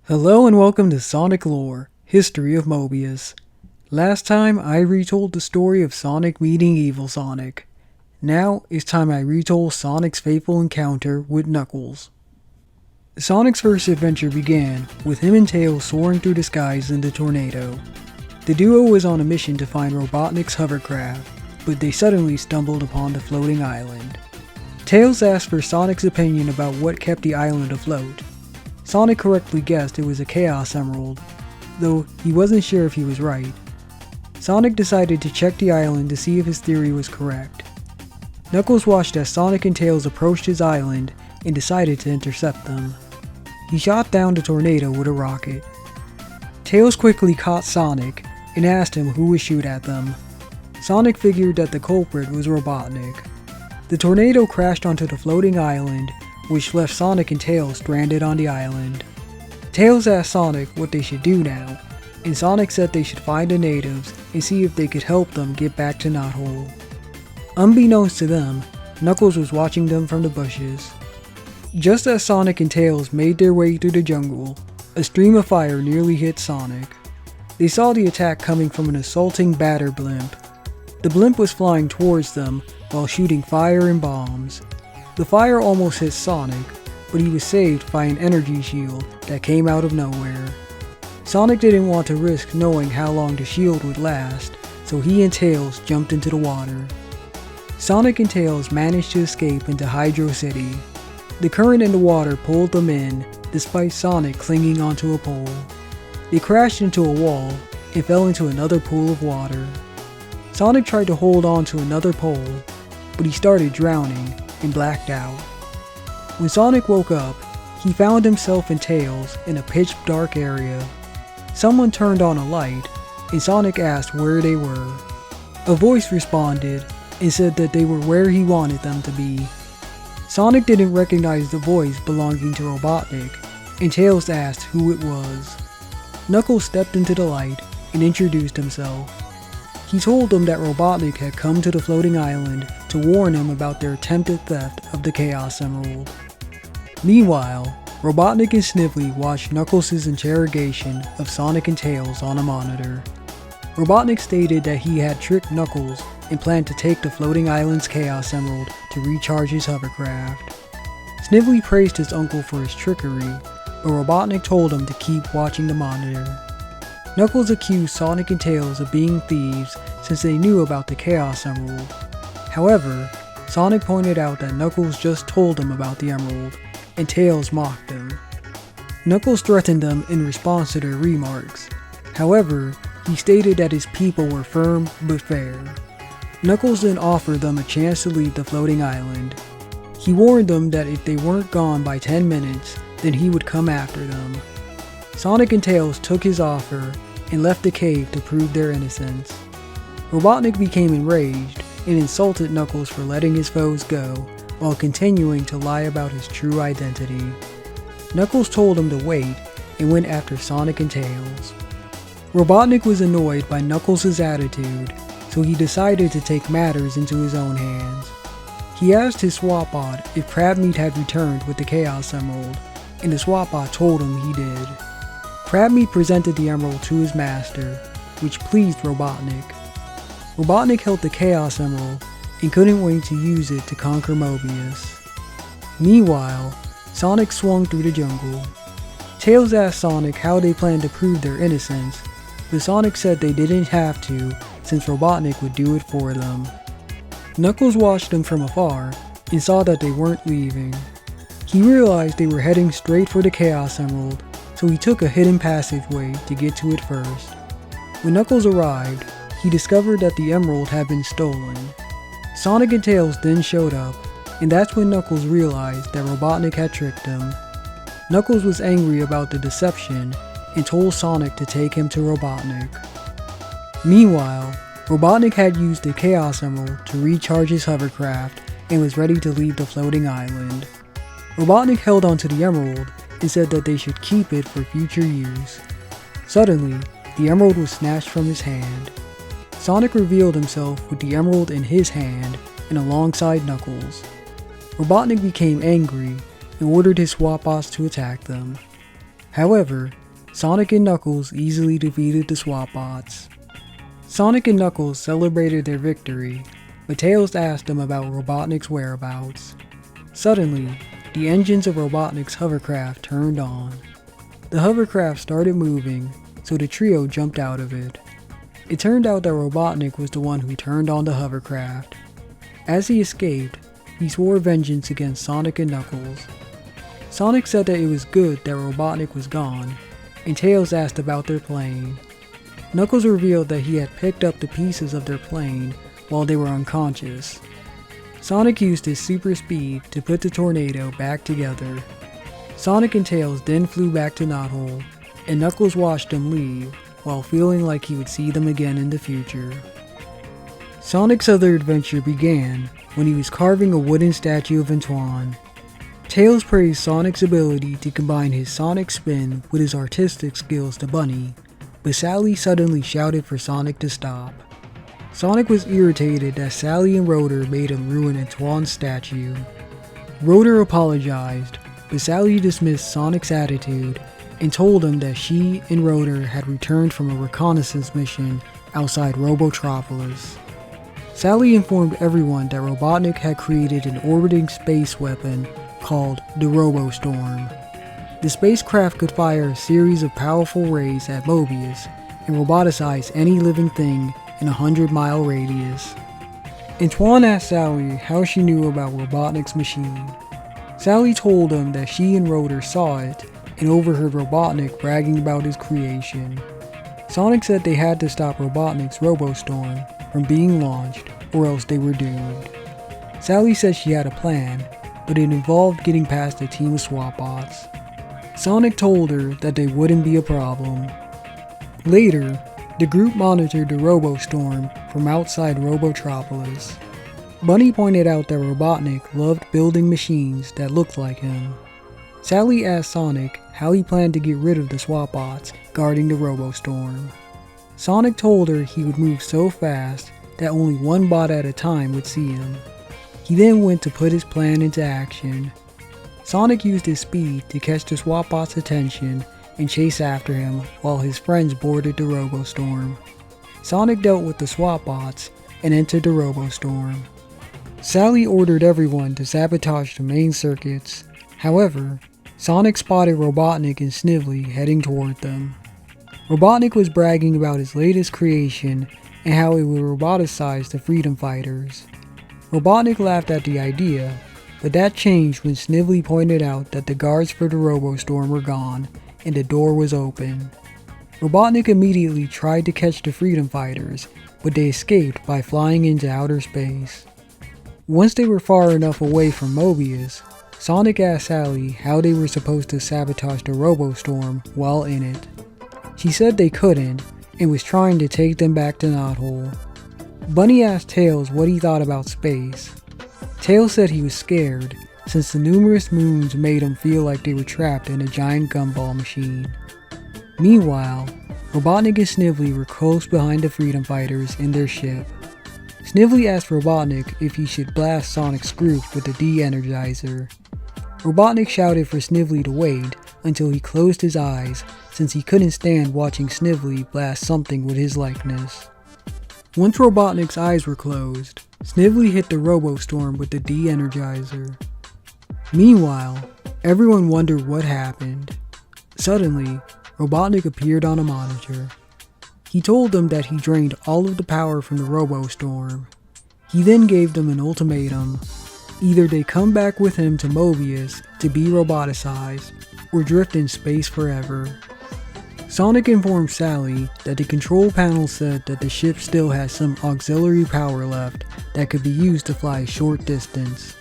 Hello and welcome to Sonic Lore, History of Mobius. Last time I retold the story of Sonic meeting Evil Sonic. Now it's time I retold Sonic's fateful encounter with Knuckles. Sonic's first adventure began with him and Tails soaring through the skies in the tornado. The duo was on a mission to find Robotnik's hovercraft, but they suddenly stumbled upon the floating island. Tails asked for Sonic's opinion about what kept the island afloat. Sonic correctly guessed it was a Chaos Emerald, though he wasn't sure if he was right. Sonic decided to check the island to see if his theory was correct. Knuckles watched as Sonic and Tails approached his island and decided to intercept them. He shot down the tornado with a rocket. Tails quickly caught Sonic and asked him who would shoot at them. Sonic figured that the culprit was Robotnik. The tornado crashed onto the floating island, which left Sonic and Tails stranded on the island. Tails asked Sonic what they should do now, and Sonic said they should find the natives and see if they could help them get back to Knothole. Unbeknownst to them, Knuckles was watching them from the bushes. Just as Sonic and Tails made their way through the jungle, a stream of fire nearly hit Sonic. They saw the attack coming from an assaulting batter blimp. The blimp was flying towards them while shooting fire and bombs. The fire almost hit Sonic, but he was saved by an energy shield that came out of nowhere. Sonic didn't want to risk knowing how long the shield would last, so he and Tails jumped into the water. Sonic and Tails managed to escape into Hydro City. The current in the water pulled them in, despite Sonic clinging onto a pole. They crashed into a wall and fell into another pool of water. Sonic tried to hold on to another pole, but he started drowning and blacked out. When Sonic woke up, he found himself and Tails in a pitch dark area. Someone turned on a light, and Sonic asked where they were. A voice responded and said that they were where he wanted them to be. Sonic didn't recognize the voice belonging to Robotnik, and Tails asked who it was. Knuckles stepped into the light and introduced himself. He told them that Robotnik had come to the floating island to warn him about their attempted theft of the Chaos Emerald. Meanwhile, Robotnik and Snively watched Knuckles' interrogation of Sonic and Tails on a monitor. Robotnik stated that he had tricked Knuckles and planned to take the floating island's Chaos Emerald to recharge his hovercraft. Snively praised his uncle for his trickery, but Robotnik told him to keep watching the monitor. Knuckles accused Sonic and Tails of being thieves since they knew about the Chaos Emerald. However, Sonic pointed out that Knuckles just told him about the Emerald, and Tails mocked him. Knuckles threatened them in response to their remarks. However, he stated that his people were firm but fair. Knuckles then offered them a chance to leave the floating island. He warned them that if they weren't gone by 10 minutes, then he would come after them. Sonic and Tails took his offer and left the cave to prove their innocence. Robotnik became enraged and insulted Knuckles for letting his foes go, while continuing to lie about his true identity. Knuckles told him to wait and went after Sonic and Tails. Robotnik was annoyed by Knuckles' attitude, so he decided to take matters into his own hands. He asked his SWAT-bot if Crabmeat had returned with the Chaos Emerald, and the SWAT-bot told him he did. Crabmeat presented the emerald to his master, which pleased Robotnik. Robotnik held the Chaos Emerald and couldn't wait to use it to conquer Mobius. Meanwhile, Sonic swung through the jungle. Tails asked Sonic how they planned to prove their innocence, but Sonic said they didn't have to since Robotnik would do it for them. Knuckles watched them from afar and saw that they weren't leaving. He realized they were heading straight for the Chaos Emerald, so he took a hidden passageway to get to it first. When Knuckles arrived, he discovered that the emerald had been stolen. Sonic and Tails then showed up, and that's when Knuckles realized that Robotnik had tricked him. Knuckles was angry about the deception and told Sonic to take him to Robotnik. Meanwhile, Robotnik had used the Chaos Emerald to recharge his hovercraft and was ready to leave the floating island. Robotnik held onto the emerald and said that they should keep it for future use. Suddenly, the emerald was snatched from his hand. Sonic revealed himself with the emerald in his hand and alongside Knuckles. Robotnik became angry and ordered his SWATbots to attack them. However, Sonic and Knuckles easily defeated the SWATbots. Sonic and Knuckles celebrated their victory, but Tails asked them about Robotnik's whereabouts. Suddenly, the engines of Robotnik's hovercraft turned on. The hovercraft started moving, so the trio jumped out of it. It turned out that Robotnik was the one who turned on the hovercraft. As he escaped, he swore vengeance against Sonic and Knuckles. Sonic said that it was good that Robotnik was gone, and Tails asked about their plane. Knuckles revealed that he had picked up the pieces of their plane while they were unconscious. Sonic used his super speed to put the tornado back together. Sonic and Tails then flew back to Knothole, and Knuckles watched them leave, while feeling like he would see them again in the future. Sonic's other adventure began when he was carving a wooden statue of Antoine. Tails praised Sonic's ability to combine his sonic spin with his artistic skills to Bunny, but Sally suddenly shouted for Sonic to stop. Sonic was irritated that Sally and Rotor made him ruin Antoine's statue. Rotor apologized, but Sally dismissed Sonic's attitude and told him that she and Rotor had returned from a reconnaissance mission outside Robotropolis. Sally informed everyone that Robotnik had created an orbiting space weapon called the Robo Storm. The spacecraft could fire a series of powerful rays at Mobius and roboticize any living thing in a 100-mile radius. Antoine asked Sally how she knew about Robotnik's machine. Sally told him that she and Rotor saw it and overheard Robotnik bragging about his creation. Sonic said they had to stop Robotnik's Robo Storm from being launched, or else they were doomed. Sally said she had a plan, but it involved getting past a team of SWATbots. Sonic told her that they wouldn't be a problem. Later, the group monitored the Robo Storm from outside Robotropolis. Bunny pointed out that Robotnik loved building machines that looked like him. Sally asked Sonic how he planned to get rid of the SWATbots guarding the Robo Storm. Sonic told her he would move so fast that only one bot at a time would see him. He then went to put his plan into action. Sonic used his speed to catch the SWATbot's attention and chase after him while his friends boarded the Robo Storm. Sonic dealt with the SWATbots and entered the Robo Storm. Sally ordered everyone to sabotage the main circuits. However, Sonic spotted Robotnik and Snively heading toward them. Robotnik was bragging about his latest creation and how it would roboticize the freedom fighters. Robotnik laughed at the idea, but that changed when Snively pointed out that the guards for the Robo Storm were gone and the door was open. Robotnik immediately tried to catch the freedom fighters, but they escaped by flying into outer space. Once they were far enough away from Mobius, Sonic asked Sally how they were supposed to sabotage the Robo Storm while in it. She said they couldn't and was trying to take them back to Knothole. Bunny asked Tails what he thought about space. Tails said he was scared since the numerous moons made him feel like they were trapped in a giant gumball machine. Meanwhile, Robotnik and Snively were close behind the freedom fighters in their ship. Snively asked Robotnik if he should blast Sonic's group with the de-energizer. Robotnik shouted for Snively to wait until he closed his eyes since he couldn't stand watching Snively blast something with his likeness. Once Robotnik's eyes were closed, Snively hit the Robo Storm with the de-energizer. Meanwhile, everyone wondered what happened. Suddenly, Robotnik appeared on a monitor. He told them that he drained all of the power from the Robo Storm. He then gave them an ultimatum. Either they come back with him to Mobius to be roboticized, or drift in space forever. Sonic informed Sally that the control panel said that the ship still has some auxiliary power left that could be used to fly a short distance.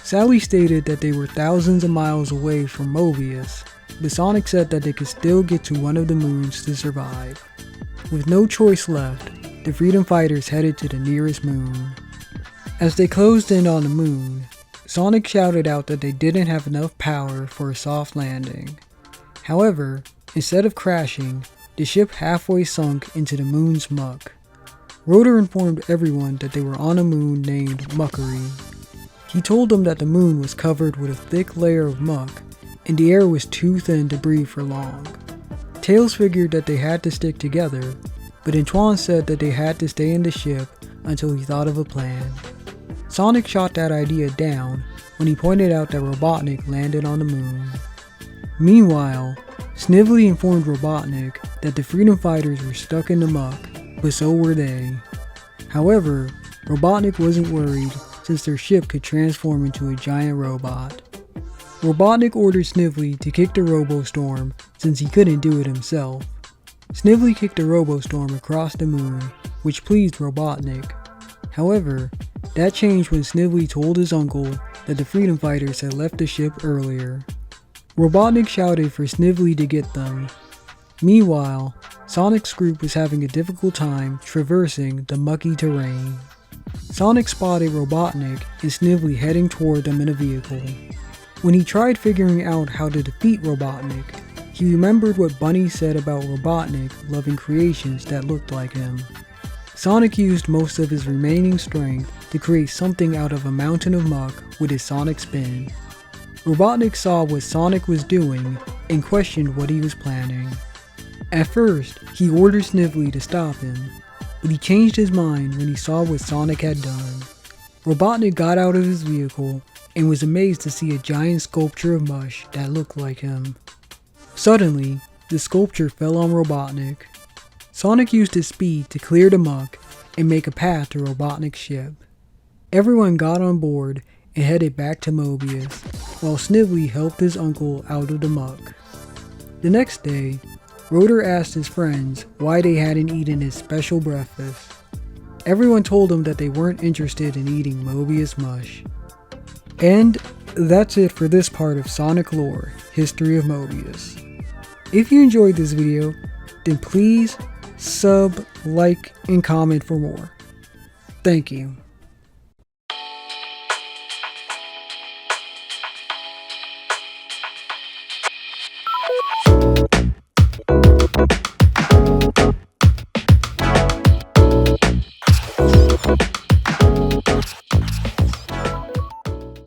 Sally stated that they were thousands of miles away from Mobius, but Sonic said that they could still get to one of the moons to survive. With no choice left, the freedom fighters headed to the nearest moon. As they closed in on the moon, Sonic shouted out that they didn't have enough power for a soft landing. However, instead of crashing, the ship halfway sunk into the moon's muck. Rotor informed everyone that they were on a moon named Muckery. He told them that the moon was covered with a thick layer of muck, and the air was too thin to breathe for long. Tails figured that they had to stick together, but Antoine said that they had to stay in the ship until he thought of a plan. Sonic shot that idea down when he pointed out that Robotnik landed on the moon. Meanwhile, Snively informed Robotnik that the freedom fighters were stuck in the muck, but so were they. However, Robotnik wasn't worried since their ship could transform into a giant robot. Robotnik ordered Snively to kick the Robo Storm since he couldn't do it himself. Snively kicked the Robo Storm across the moon, which pleased Robotnik. However, that changed when Snively told his uncle that the freedom fighters had left the ship earlier. Robotnik shouted for Snively to get them. Meanwhile, Sonic's group was having a difficult time traversing the mucky terrain. Sonic spotted Robotnik and Snively heading toward them in a vehicle. When he tried figuring out how to defeat Robotnik, he remembered what Bunny said about Robotnik loving creations that looked like him. Sonic used most of his remaining strength to create something out of a mountain of muck with his sonic spin. Robotnik saw what Sonic was doing and questioned what he was planning. At first, he ordered Snively to stop him, but he changed his mind when he saw what Sonic had done. Robotnik got out of his vehicle and was amazed to see a giant sculpture of mush that looked like him. Suddenly, the sculpture fell on Robotnik. Sonic used his speed to clear the muck and make a path to Robotnik's ship. Everyone got on board and headed back to Mobius, while Snively helped his uncle out of the muck. The next day, Rotor asked his friends why they hadn't eaten his special breakfast. Everyone told him that they weren't interested in eating Mobius mush. And that's it for this part of Sonic Lore, History of Mobius. If you enjoyed this video, then please sub, like, and comment for more. Thank you.